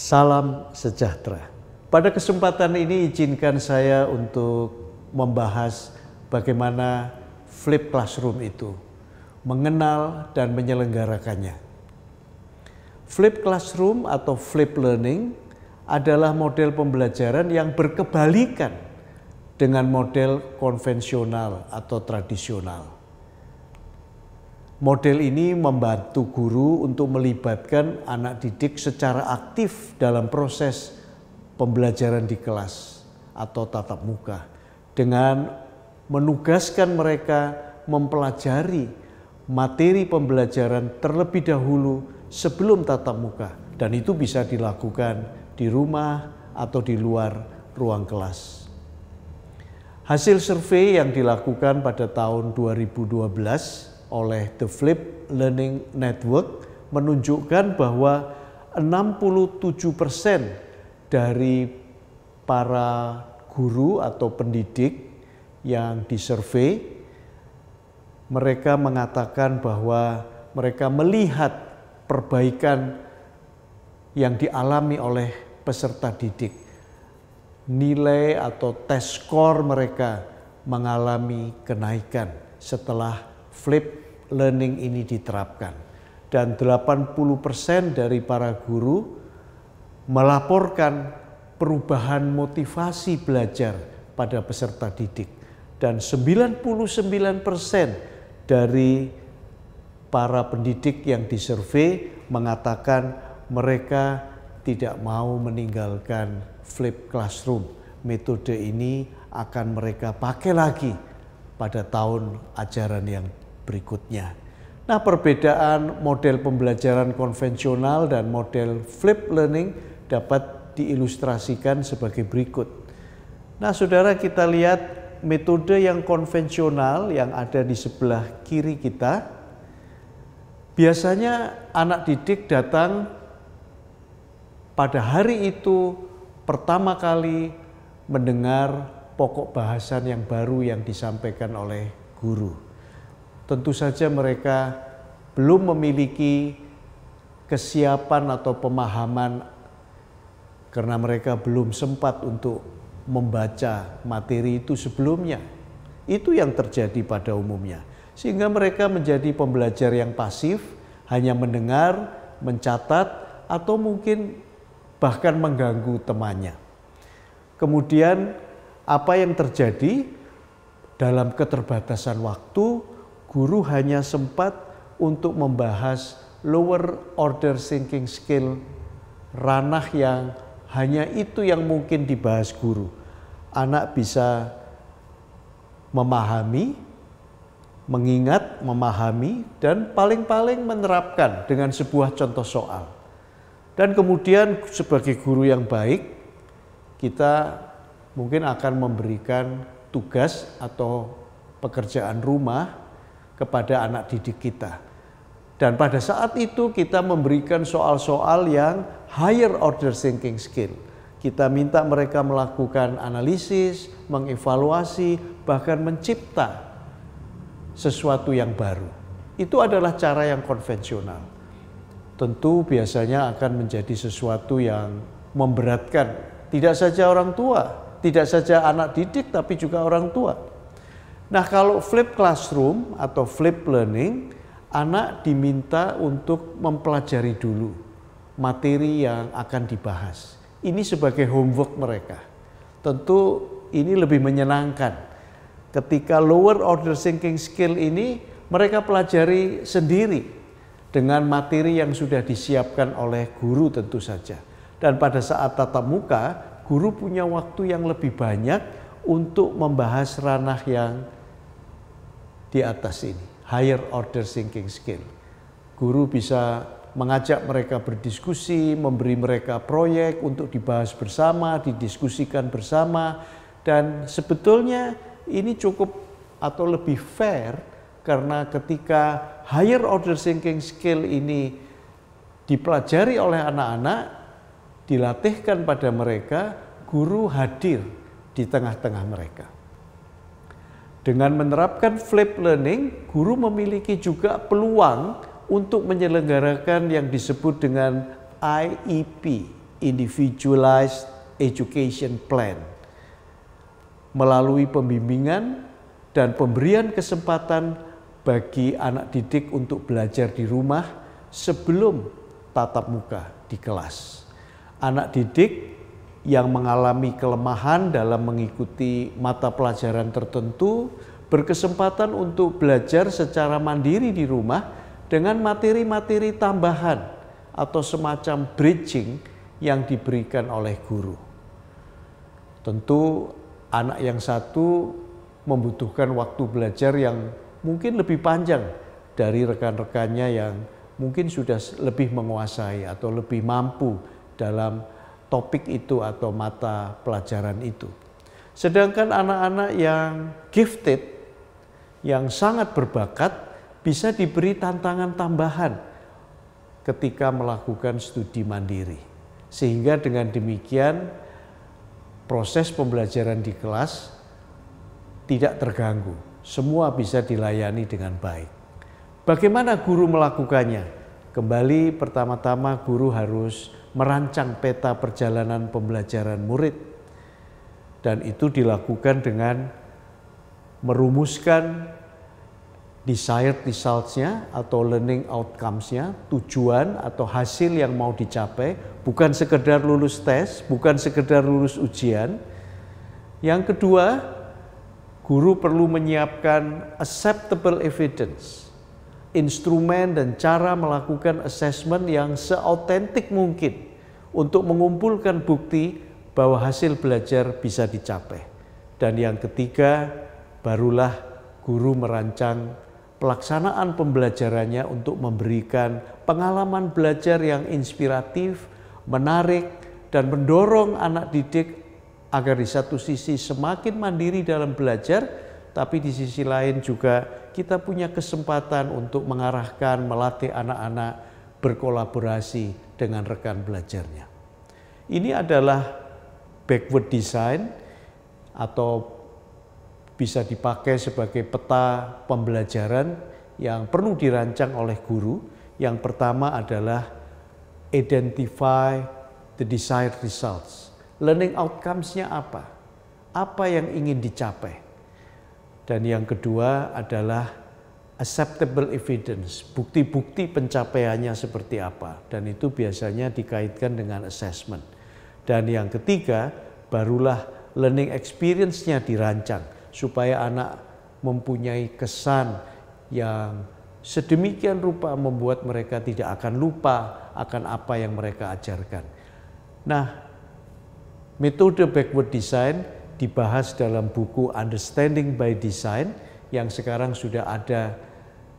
Salam sejahtera. Pada kesempatan ini izinkan saya untuk membahas bagaimana Flip Classroom itu, mengenal dan menyelenggarakannya. Flip Classroom atau Flip Learning adalah model pembelajaran yang berkebalikan dengan model konvensional atau tradisional. Model ini membantu guru untuk melibatkan anak didik secara aktif dalam proses pembelajaran di kelas atau tatap muka dengan menugaskan mereka mempelajari materi pembelajaran terlebih dahulu sebelum tatap muka, dan itu bisa dilakukan di rumah atau di luar ruang kelas. Hasil survei yang dilakukan pada tahun 2012 oleh The Flip Learning Network menunjukkan bahwa 67% dari para guru atau pendidik yang disurvei, mereka mengatakan bahwa mereka melihat perbaikan yang dialami oleh peserta didik. Nilai atau tes skor mereka mengalami kenaikan setelah Flip Learning ini diterapkan, dan 80% dari para guru melaporkan perubahan motivasi belajar pada peserta didik, dan 99% dari para pendidik yang disurvei mengatakan mereka tidak mau meninggalkan Flip Classroom. Metode ini akan mereka pakai lagi pada tahun ajaran yang berikutnya. Nah, perbedaan model pembelajaran konvensional dan model Flip Learning dapat diilustrasikan sebagai berikut. Nah, saudara, kita lihat metode yang konvensional yang ada di sebelah kiri kita. Biasanya anak didik datang pada hari itu pertama kali mendengar pokok bahasan yang baru yang disampaikan oleh guru. Tentu saja mereka belum memiliki kesiapan atau pemahaman karena mereka belum sempat untuk membaca materi itu sebelumnya. Itu yang terjadi pada umumnya. Sehingga mereka menjadi pembelajar yang pasif, hanya mendengar, mencatat, atau mungkin bahkan mengganggu temannya. Kemudian apa yang terjadi? Dalam keterbatasan waktu, guru hanya sempat untuk membahas lower order thinking skill, ranah yang hanya itu yang mungkin dibahas guru. Anak bisa memahami, mengingat, memahami, dan paling-paling menerapkan dengan sebuah contoh soal. Dan kemudian sebagai guru yang baik, kita mungkin akan memberikan tugas atau pekerjaan rumah kepada anak didik kita. Dan pada saat itu kita memberikan soal-soal yang higher order thinking skill. Kita minta mereka melakukan analisis, mengevaluasi, bahkan mencipta sesuatu yang baru. Itu adalah cara yang konvensional. Tentu biasanya akan menjadi sesuatu yang memberatkan tidak saja orang tua, tidak saja anak didik, tapi juga orang tua. Nah, kalau Flip Classroom atau Flip Learning, anak diminta untuk mempelajari dulu materi yang akan dibahas. Ini sebagai homework mereka. Tentu ini lebih menyenangkan. Ketika lower order thinking skill ini mereka pelajari sendiri dengan materi yang sudah disiapkan oleh guru tentu saja. Dan pada saat tatap muka, guru punya waktu yang lebih banyak untuk membahas ranah yang di atas ini, higher order thinking skill. Guru bisa mengajak mereka berdiskusi, memberi mereka proyek untuk dibahas bersama, didiskusikan bersama, dan sebetulnya ini cukup atau lebih fair karena ketika higher order thinking skill ini dipelajari oleh anak-anak, dilatihkan pada mereka, guru hadir di tengah-tengah mereka. Dengan menerapkan Flip Learning, guru memiliki juga peluang untuk menyelenggarakan yang disebut dengan IEP, individualized education plan melalui pembimbingan dan pemberian kesempatan bagi anak didik untuk belajar di rumah sebelum tatap muka di kelas. Anak didik yang mengalami kelemahan dalam mengikuti mata pelajaran tertentu berkesempatan untuk belajar secara mandiri di rumah dengan materi-materi tambahan atau semacam bridging yang diberikan oleh guru. Tentu anak yang satu membutuhkan waktu belajar yang mungkin lebih panjang dari rekan-rekannya yang mungkin sudah lebih menguasai atau lebih mampu dalam topik itu atau mata pelajaran itu. Sedangkan anak-anak yang gifted, yang sangat berbakat, bisa diberi tantangan tambahan ketika melakukan studi mandiri. Sehingga dengan demikian proses pembelajaran di kelas tidak terganggu, semua bisa dilayani dengan baik. Bagaimana guru melakukannya? Kembali pertama-tama guru harus merancang peta perjalanan pembelajaran murid. Dan itu dilakukan dengan merumuskan desired results-nya atau learning outcomes-nya, tujuan atau hasil yang mau dicapai, bukan sekedar lulus tes, bukan sekedar lulus ujian. Yang kedua, guru perlu menyiapkan acceptable evidence, instrumen dan cara melakukan assessment yang seautentik mungkin untuk mengumpulkan bukti bahwa hasil belajar bisa dicapai. Dan yang ketiga, barulah guru merancang pelaksanaan pembelajarannya untuk memberikan pengalaman belajar yang inspiratif, menarik, dan mendorong anak didik agar di satu sisi semakin mandiri dalam belajar, tapi di sisi lain juga kita punya kesempatan untuk mengarahkan, melatih anak-anak berkolaborasi dengan rekan belajarnya. Ini adalah backward design atau bisa dipakai sebagai peta pembelajaran yang perlu dirancang oleh guru. Yang pertama adalah identify the desired results. Learning outcomes-nya apa? Apa yang ingin dicapai? Dan yang kedua adalah acceptable evidence, bukti-bukti pencapaiannya seperti apa. Dan itu biasanya dikaitkan dengan assessment. Dan yang ketiga, barulah learning experience-nya dirancang supaya anak mempunyai kesan yang sedemikian rupa membuat mereka tidak akan lupa akan apa yang mereka ajarkan. Nah, metode backward design dibahas dalam buku Understanding by Design yang sekarang sudah ada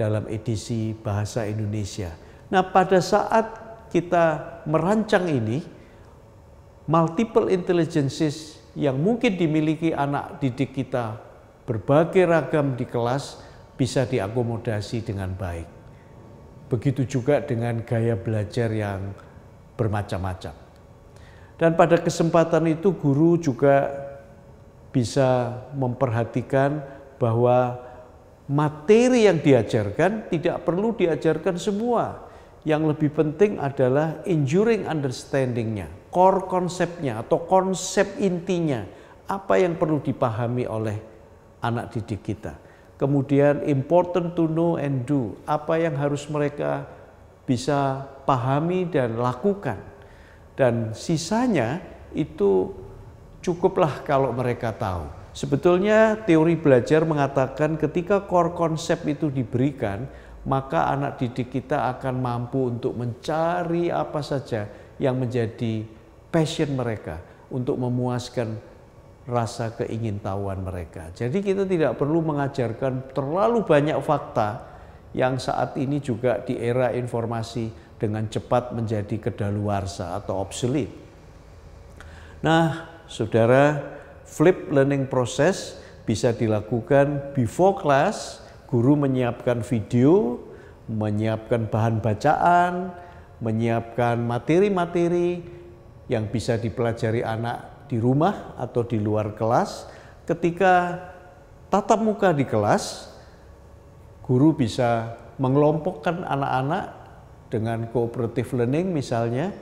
dalam edisi bahasa Indonesia. Nah, pada saat kita merancang ini, multiple intelligences yang mungkin dimiliki anak didik kita berbagai ragam di kelas bisa diakomodasi dengan baik. Begitu juga dengan gaya belajar yang bermacam-macam. Dan pada kesempatan itu guru juga bisa memperhatikan bahwa materi yang diajarkan tidak perlu diajarkan semua. Yang lebih penting adalah enduring understanding-nya, core konsepnya atau konsep intinya, apa yang perlu dipahami oleh anak didik kita. Kemudian important to know and do, apa yang harus mereka bisa pahami dan lakukan. Dan sisanya itu cukuplah kalau mereka tahu. Sebetulnya teori belajar mengatakan ketika core konsep itu diberikan, maka anak didik kita akan mampu untuk mencari apa saja yang menjadi passion mereka untuk memuaskan rasa keingintahuan mereka. Jadi kita tidak perlu mengajarkan terlalu banyak fakta yang saat ini juga di era informasi dengan cepat menjadi kedaluarsa atau obsolete. Nah, saudara, flip learning process bisa dilakukan before class. Guru menyiapkan video, menyiapkan bahan bacaan, menyiapkan materi-materi yang bisa dipelajari anak di rumah atau di luar kelas. Ketika tatap muka di kelas, guru bisa mengelompokkan anak-anak dengan cooperative learning misalnya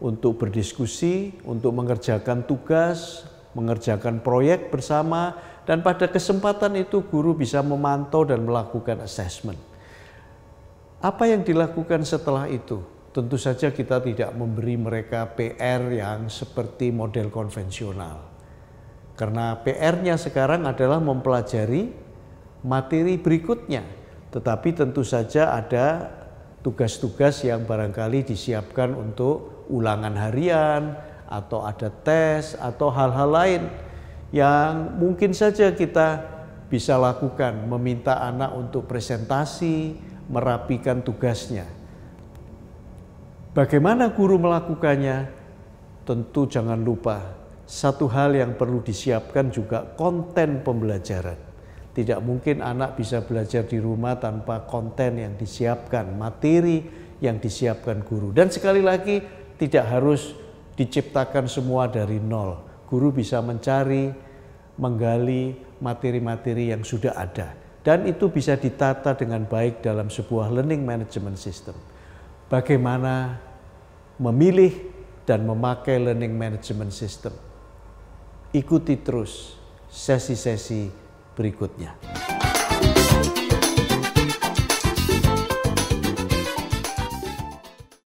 untuk berdiskusi, untuk mengerjakan tugas, mengerjakan proyek bersama, dan pada kesempatan itu guru bisa memantau dan melakukan assessment. Apa yang dilakukan setelah itu? Tentu saja kita tidak memberi mereka PR yang seperti model konvensional. Karena PR-nya sekarang adalah mempelajari materi berikutnya. Tetapi tentu saja ada tugas-tugas yang barangkali disiapkan untuk ulangan harian, atau ada tes, atau hal-hal lain yang mungkin saja kita bisa lakukan, meminta anak untuk presentasi, merapikan tugasnya. Bagaimana guru melakukannya? Tentu jangan lupa, satu hal yang perlu disiapkan juga konten pembelajaran. Tidak mungkin anak bisa belajar di rumah tanpa konten yang disiapkan, materi yang disiapkan guru. Dan sekali lagi, tidak harus diciptakan semua dari nol. Guru bisa mencari, menggali materi-materi yang sudah ada. Dan itu bisa ditata dengan baik dalam sebuah learning management system. Bagaimana memilih dan memakai learning management system? Ikuti terus sesi-sesi berikutnya.